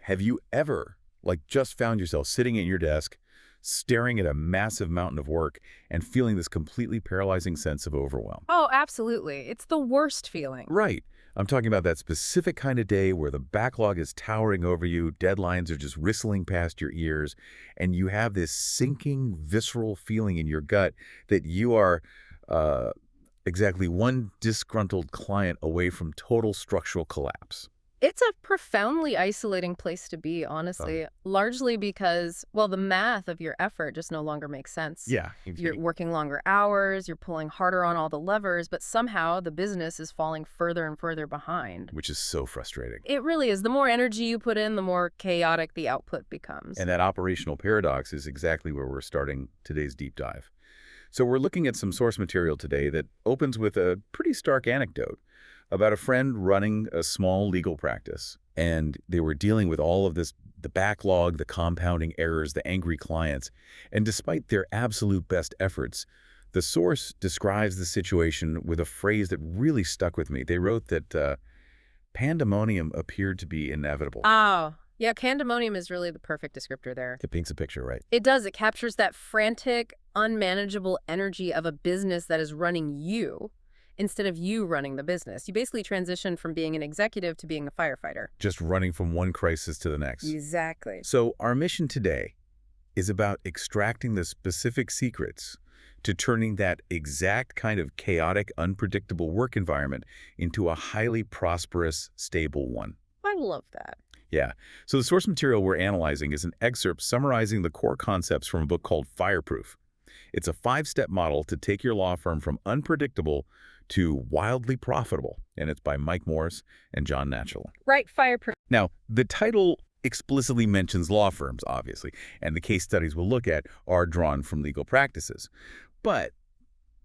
Have you ever, just found yourself sitting at your desk, staring at a massive mountain of work and feeling this completely paralyzing sense of overwhelm? Oh, absolutely. It's the worst feeling. Right. I'm talking about that specific kind of day where the backlog is towering over you, deadlines are just whistling past your ears, and you have this sinking, visceral feeling in your gut that you are exactly one disgruntled client away from total structural collapse. It's a profoundly isolating place to be, honestly, largely because, well, the math of your effort just no longer makes sense. Yeah. You're working longer hours, you're pulling harder on all the levers, but somehow the business is falling further and further behind. Which is so frustrating. It really is. The more energy you put in, the more chaotic the output becomes. And that operational paradox is exactly where we're starting today's deep dive. So we're looking at some source material today that opens with a pretty stark anecdote about a friend running a small legal practice. And they were dealing with all of this, the backlog, the compounding errors, the angry clients. And despite their absolute best efforts, the source describes the situation with a phrase that really stuck with me. They wrote that pandemonium appeared to be inevitable. Oh, yeah, pandemonium is really the perfect descriptor there. It paints a picture, right? It does. It captures that frantic, unmanageable energy of a business that is running you instead of you running the business. You basically transition from being an executive to being a firefighter. Just running from one crisis to the next. Exactly. So our mission today is about extracting the specific secrets to turning that exact kind of chaotic, unpredictable work environment into a highly prosperous, stable one. I love that. Yeah. So the source material we're analyzing is an excerpt summarizing the core concepts from a book called Fireproof. It's a 5-step model to take your law firm from unpredictable to wildly profitable, and it's by Mike Morse and John Nachazel. Right, Fireproof. Now, the title explicitly mentions law firms, obviously, and the case studies we'll look at are drawn from legal practices. But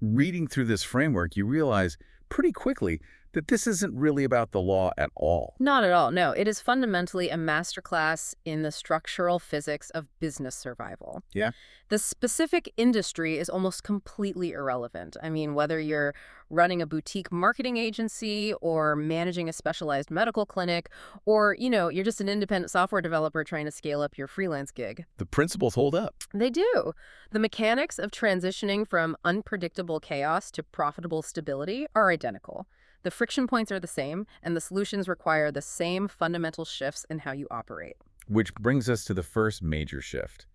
reading through this framework, you realize pretty quickly that this isn't really about the law at all. Not at all, no. It is fundamentally a masterclass in the structural physics of business survival. Yeah. The specific industry is almost completely irrelevant. I mean, whether you're running a boutique marketing agency or managing a specialized medical clinic, or, you're just an independent software developer trying to scale up your freelance gig. The principles hold up. They do. The mechanics of transitioning from unpredictable chaos to profitable stability are identical. The friction points are the same, and the solutions require the same fundamental shifts in how you operate. Which brings us to the first major shift.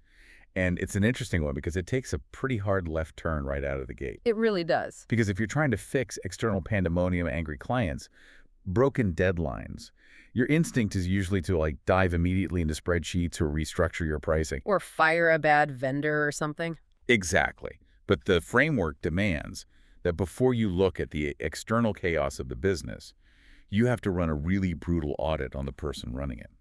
And it's an interesting one because it takes a pretty hard left turn right out of the gate. It really does. Because if you're trying to fix external pandemonium, angry clients, broken deadlines, your instinct is usually to dive immediately into spreadsheets or restructure your pricing. Or fire a bad vendor or something. Exactly. But the framework demands that before you look at the external chaos of the business, you have to run a really brutal audit on the person running it.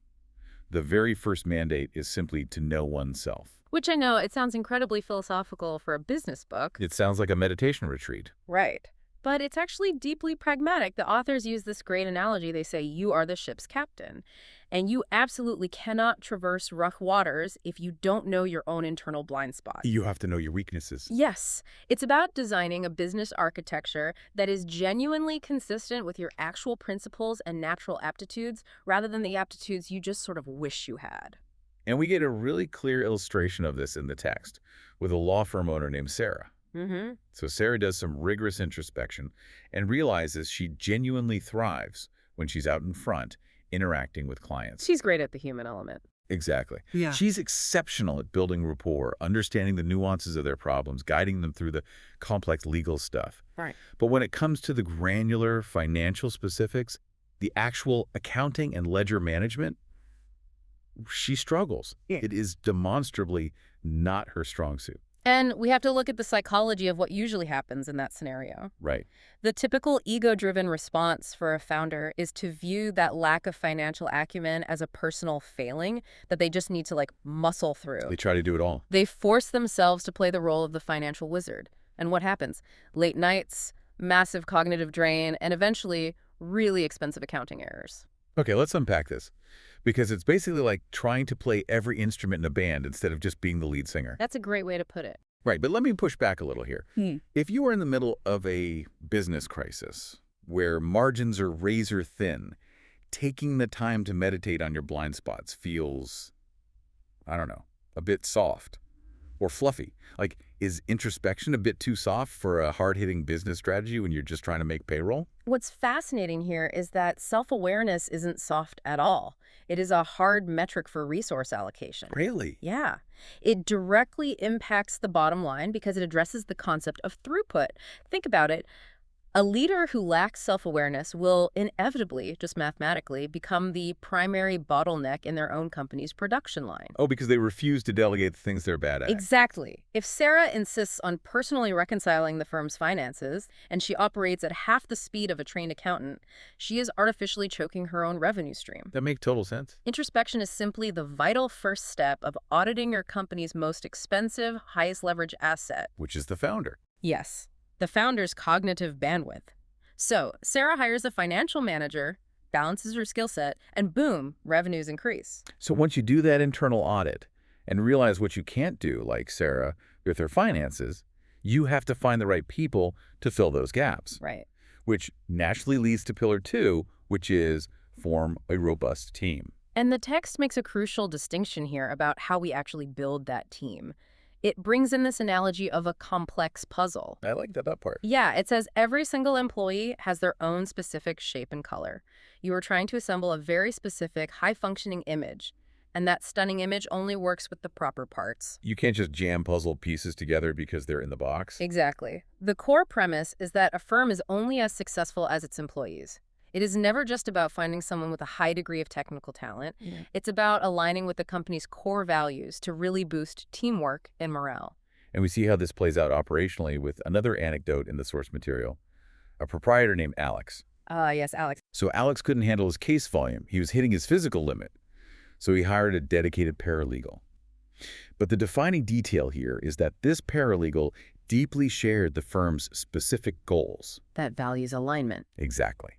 The very first mandate is simply to know oneself. Which I know, it sounds incredibly philosophical for a business book. It sounds like a meditation retreat. Right. But it's actually deeply pragmatic. The authors use this great analogy. They say, you are the ship's captain. And you absolutely cannot traverse rough waters if you don't know your own internal blind spot. You have to know your weaknesses. Yes. It's about designing a business architecture that is genuinely consistent with your actual principles and natural aptitudes, rather than the aptitudes you just sort of wish you had. And we get a really clear illustration of this in the text with a law firm owner named Sarah. So Sarah does some rigorous introspection and realizes she genuinely thrives when she's out in front interacting with clients. She's great at the human element. Exactly. Yeah. She's exceptional at building rapport, understanding the nuances of their problems, guiding them through the complex legal stuff. Right. But when it comes to the granular financial specifics, the actual accounting and ledger management, she struggles. Yeah. It is demonstrably not her strong suit. And we have to look at the psychology of what usually happens in that scenario. Right. The typical ego-driven response for a founder is to view that lack of financial acumen as a personal failing that they just need to muscle through. They try to do it all. They force themselves to play the role of the financial wizard. And what happens? Late nights, massive cognitive drain, and eventually really expensive accounting errors. Okay, let's unpack this. Because it's basically like trying to play every instrument in a band instead of just being the lead singer. That's a great way to put it. Right, but let me push back a little here. If you are in the middle of a business crisis where margins are razor thin, taking the time to meditate on your blind spots feels, I don't know, a bit soft or fluffy. Like, is introspection a bit too soft for a hard-hitting business strategy when you're just trying to make payroll? What's fascinating here is that self-awareness isn't soft at all. It is a hard metric for resource allocation. Really? Yeah. It directly impacts the bottom line because it addresses the concept of throughput. Think about it. A leader who lacks self-awareness will inevitably, just mathematically, become the primary bottleneck in their own company's production line. Oh, because they refuse to delegate the things they're bad at. Exactly. If Sarah insists on personally reconciling the firm's finances, and she operates at half the speed of a trained accountant, she is artificially choking her own revenue stream. That makes total sense. Introspection is simply the vital first step of auditing your company's most expensive, highest leverage asset. Which is the founder. Yes, the founder's cognitive bandwidth. So, Sarah hires a financial manager, balances her skill set, and boom, revenues increase. So once you do that internal audit and realize what you can't do, like Sarah with her finances, you have to find the right people to fill those gaps. Right. Which naturally leads to pillar 2, which is form a robust team. And the text makes a crucial distinction here about how we actually build that team. It brings in this analogy of a complex puzzle. I like that part. Yeah, it says every single employee has their own specific shape and color. You are trying to assemble a very specific, high-functioning image, and that stunning image only works with the proper parts. You can't just jam puzzle pieces together because they're in the box. Exactly. The core premise is that a firm is only as successful as its employees. It is never just about finding someone with a high degree of technical talent. It's about aligning with the company's core values to really boost teamwork and morale. And we see how this plays out operationally with another anecdote in the source material. A proprietor named Alex. Yes, Alex. So Alex couldn't handle his case volume. He was hitting his physical limit. So he hired a dedicated paralegal. But the defining detail here is that this paralegal deeply shared the firm's specific goals. That values alignment. Exactly.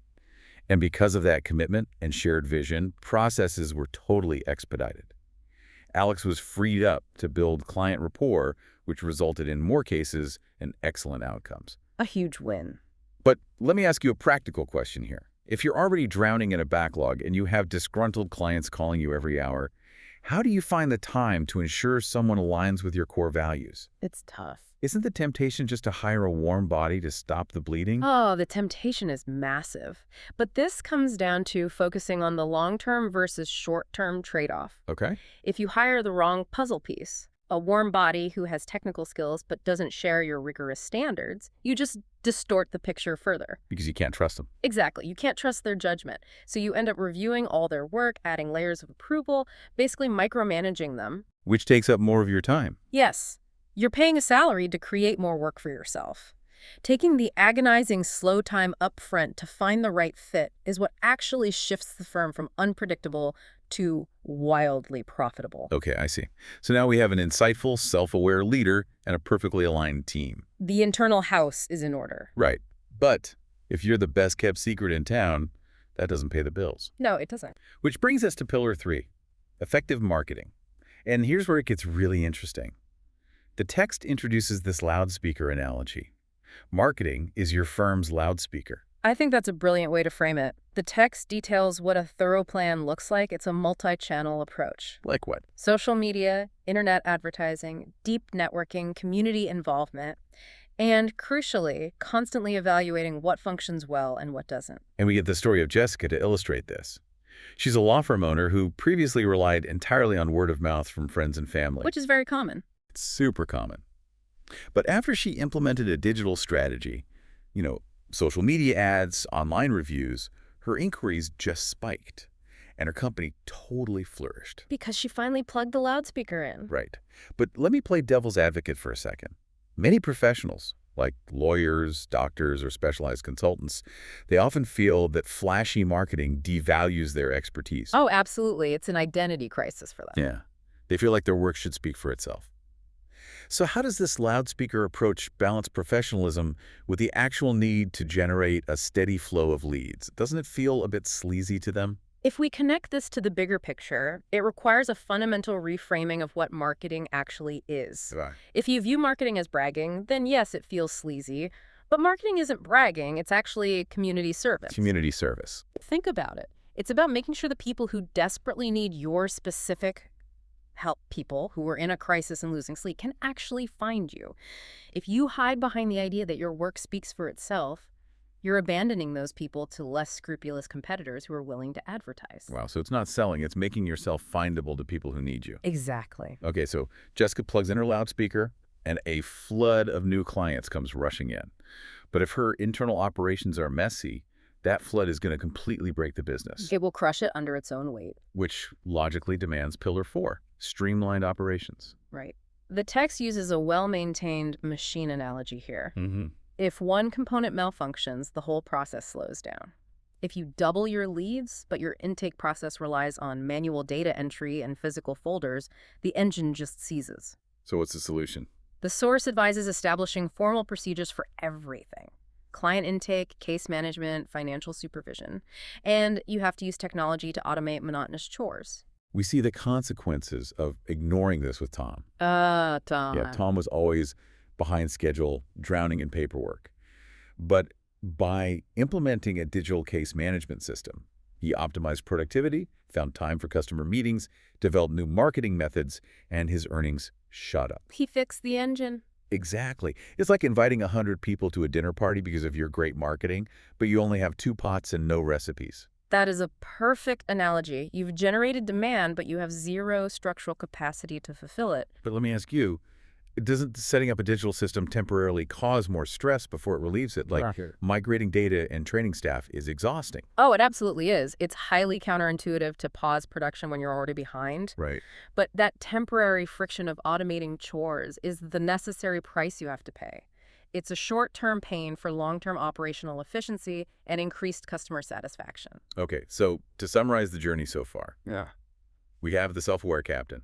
And because of that commitment and shared vision, processes were totally expedited. Alex was freed up to build client rapport, which resulted in more cases and excellent outcomes. A huge win. But let me ask you a practical question here. If you're already drowning in a backlog and you have disgruntled clients calling you every hour, how do you find the time to ensure someone aligns with your core values? It's tough. Isn't the temptation just to hire a warm body to stop the bleeding? Oh, the temptation is massive. But this comes down to focusing on the long-term versus short-term trade-off. Okay. If you hire the wrong puzzle piece, a warm body who has technical skills but doesn't share your rigorous standards, you just distort the picture further. Because you can't trust them. Exactly. You can't trust their judgment. So you end up reviewing all their work, adding layers of approval, basically micromanaging them. Which takes up more of your time. Yes. You're paying a salary to create more work for yourself. Taking the agonizing slow time up front to find the right fit is what actually shifts the firm from unpredictable to wildly profitable. Okay, I see. So now we have an insightful, self-aware leader and a perfectly aligned team. The internal house is in order. Right. But if you're the best-kept secret in town, that doesn't pay the bills. No, it doesn't. Which brings us to pillar 3, effective marketing. And here's where it gets really interesting. The text introduces this loudspeaker analogy. Marketing is your firm's loudspeaker. I think that's a brilliant way to frame it. The text details what a thorough plan looks like. It's a multi-channel approach. Like what? Social media, internet advertising, deep networking, community involvement, and crucially, constantly evaluating what functions well and what doesn't. And we get the story of Jessica to illustrate this. She's a law firm owner who previously relied entirely on word of mouth from friends and family. Which is very common. It's super common. But after she implemented a digital strategy, social media ads, online reviews, her inquiries just spiked, and her company totally flourished. Because she finally plugged the loudspeaker in. Right. But let me play devil's advocate for a second. Many professionals, like lawyers, doctors, or specialized consultants, they often feel that flashy marketing devalues their expertise. Oh, absolutely. It's an identity crisis for them. Yeah. They feel like their work should speak for itself. So how does this loudspeaker approach balance professionalism with the actual need to generate a steady flow of leads? Doesn't it feel a bit sleazy to them? If we connect this to the bigger picture, it requires a fundamental reframing of what marketing actually is. Right. If you view marketing as bragging, then yes, it feels sleazy. But marketing isn't bragging, it's actually community service. Community service. Think about it. It's about making sure the people who desperately need your specific help, people who are in a crisis and losing sleep, can actually find you. If you hide behind the idea that your work speaks for itself, you're abandoning those people to less scrupulous competitors who are willing to advertise. Wow, so it's not selling, it's making yourself findable to people who need you. Exactly. Okay, so Jessica plugs in her loudspeaker, and a flood of new clients comes rushing in. But if her internal operations are messy, that flood is going to completely break the business, It will crush it under its own weight. which logically demands Pillar 4, streamlined operations. Right. The text uses a well-maintained machine analogy here. Mm-hmm. If one component malfunctions, the whole process slows down. If you double your leads, but your intake process relies on manual data entry and physical folders, the engine just seizes. So what's the solution? The source advises establishing formal procedures for everything: client intake, case management, financial supervision. And you have to use technology to automate monotonous chores. We see the consequences of ignoring this with Tom. Tom. Yeah, Tom was always behind schedule, drowning in paperwork. But by implementing a digital case management system, he optimized productivity, found time for customer meetings, developed new marketing methods, and his earnings shot up. He fixed the engine. Exactly. It's like inviting 100 people to a dinner party because of your great marketing, but you only have 2 pots and no recipes. That is a perfect analogy. You've generated demand, but you have zero structural capacity to fulfill it. But let me ask you, doesn't setting up a digital system temporarily cause more stress before it relieves it? Like, migrating data and training staff is exhausting. Oh, it absolutely is. It's highly counterintuitive to pause production when you're already behind. Right. But that temporary friction of automating chores is the necessary price you have to pay. It's a short-term pain for long-term operational efficiency and increased customer satisfaction. Okay, so to summarize the journey so far, we have the self-aware captain,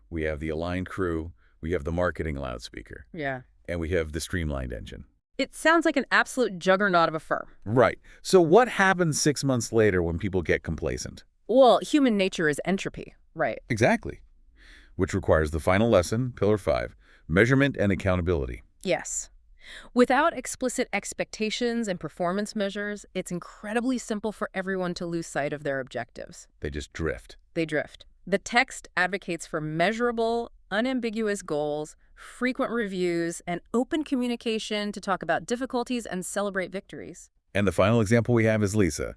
we have the aligned crew, we have the marketing loudspeaker, Yeah. and we have the streamlined engine. It sounds like an absolute juggernaut of a firm. Right. So what happens 6 months later when people get complacent? Well, human nature is entropy, right? Exactly. Which requires the final lesson, Pillar 5, measurement and accountability. Yes. Without explicit expectations and performance measures, it's incredibly simple for everyone to lose sight of their objectives. They just drift. They drift. The text advocates for measurable, unambiguous goals, frequent reviews, and open communication to talk about difficulties and celebrate victories. And the final example we have is Lisa.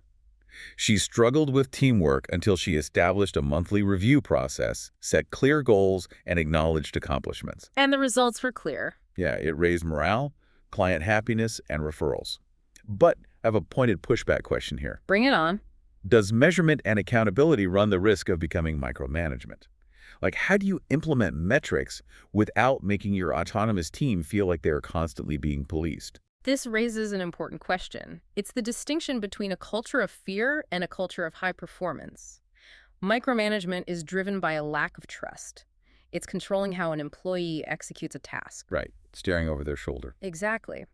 She struggled with teamwork until she established a monthly review process, set clear goals, and acknowledged accomplishments. And the results were clear. Yeah, it raised morale, client happiness, and referrals. But I have a pointed pushback question here. Bring it on. Does measurement and accountability run the risk of becoming micromanagement? Like, how do you implement metrics without making your autonomous team feel like they're constantly being policed? This raises an important question. It's the distinction between a culture of fear and a culture of high performance. Micromanagement is driven by a lack of trust. It's controlling how an employee executes a task. Right, staring over their shoulder. Exactly.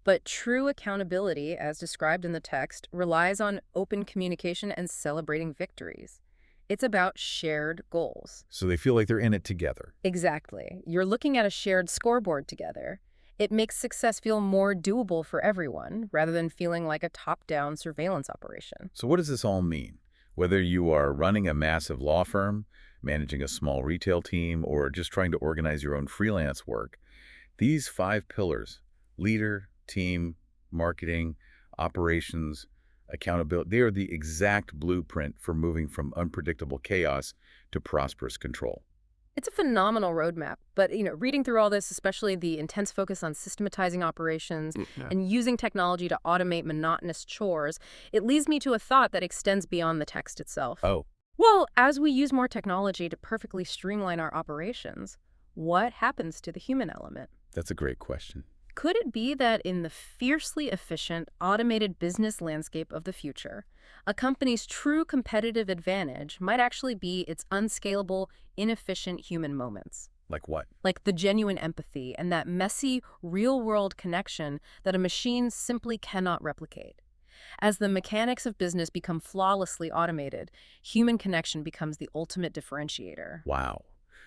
But true accountability, as described in the text, relies on open communication and celebrating victories. It's about shared goals. So they feel like they're in it together. Exactly. You're looking at a shared scoreboard together. It makes success feel more doable for everyone, rather than feeling like a top-down surveillance operation. So what does this all mean? Whether you are running a massive law firm, managing a small retail team, or just trying to organize your own freelance work, these 5 pillars, leader, team, marketing, operations, accountability, they are the exact blueprint for moving from unpredictable chaos to prosperous control. It's a phenomenal roadmap, but reading through all this, especially the intense focus on systematizing operations and using technology to automate monotonous chores, it leads me to a thought that extends beyond the text itself. Oh. Well, as we use more technology to perfectly streamline our operations, what happens to the human element? That's a great question. Could it be that in the fiercely efficient, automated business landscape of the future, a company's true competitive advantage might actually be its unscalable, inefficient human moments? Like what? Like the genuine empathy and that messy, real-world connection that a machine simply cannot replicate. As the mechanics of business become flawlessly automated, human connection becomes the ultimate differentiator. Wow.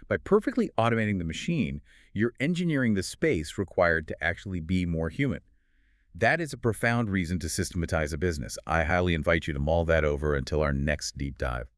By perfectly automating the machine, you're engineering the space required to actually be more human. That is a profound reason to systematize a business. I highly invite you to mull that over until our next deep dive.